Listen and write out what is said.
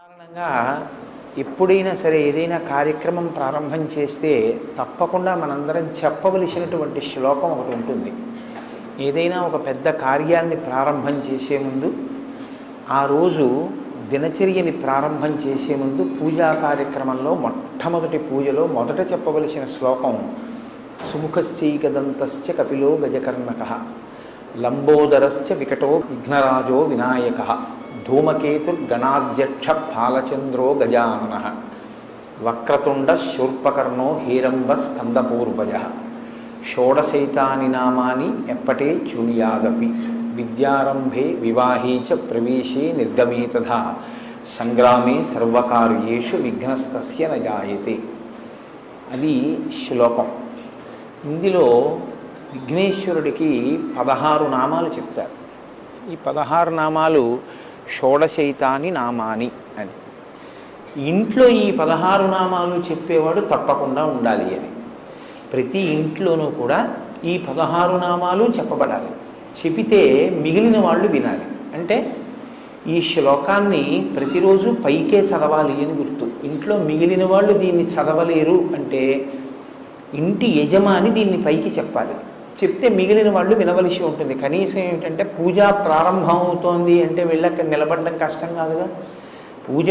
సాధారణంగా ఎప్పుడైనా సరే ఏదైనా కార్యక్రమం ప్రారంభం చేస్తే తప్పకుండా మనందరం చెప్పవలసినటువంటి శ్లోకం ఒకటి ఉంటుంది. ఏదైనా ఒక పెద్ద కార్యాన్ని ప్రారంభం చేసే ముందు, ఆ రోజు దినచర్యని ప్రారంభం చేసే ముందు పూజా కార్యక్రమంలో మొట్టమొదటి పూజలో మొదట చెప్పవలసిన శ్లోకం సుముఖశ్చైకదంతశ్చ కపిలో గజకర్ణకః లంబోదరశ్చ వికటో విఘ్నరాజో వినాయకః ధూమకేతుర్గణాధ్యక్ష బాలచంద్రో గజాననః వక్రతుండ శూర్పకర్ణో హేరంబ స్కందపూర్వజః షోడశైతాని నామాని ఎప్పటే చూనియాదపి విద్యారంభే వివాహే చ ప్రవేశే నిర్గమే తథా సంగ్రామే సర్వకార్యేషు విఘ్నస్తస్య న జాయతే. అది శ్లోకం. ఇందులో విఘ్నేశ్వరుడికి 16 నామాలు చెప్తారు. ఈ 16 నామాలు షోడశైతాని నామాని అని. ఇంట్లో ఈ 16 నామాలు చెప్పేవాడు తప్పకుండా ఉండాలి అని. ప్రతి ఇంట్లోనూ కూడా ఈ 16 నామాలు చెప్పబడాలి. చెబితే మిగిలిన వాళ్ళు వినాలి. అంటే ఈ శ్లోకాన్ని ప్రతిరోజు పైకే చదవాలి అని గుర్తు. ఇంట్లో మిగిలిన వాళ్ళు దీన్ని చదవలేరు అంటే ఇంటి యజమాని దీన్ని పైకి చెప్పాలి. చెప్తే మిగిలిన వాళ్ళు వినవలసి ఉంటుంది. కనీసం ఏంటంటే పూజ ప్రారంభం అవుతోంది అంటే వెళ్ళి అక్కడ నిలబడడం కష్టం కాదుగా. పూజ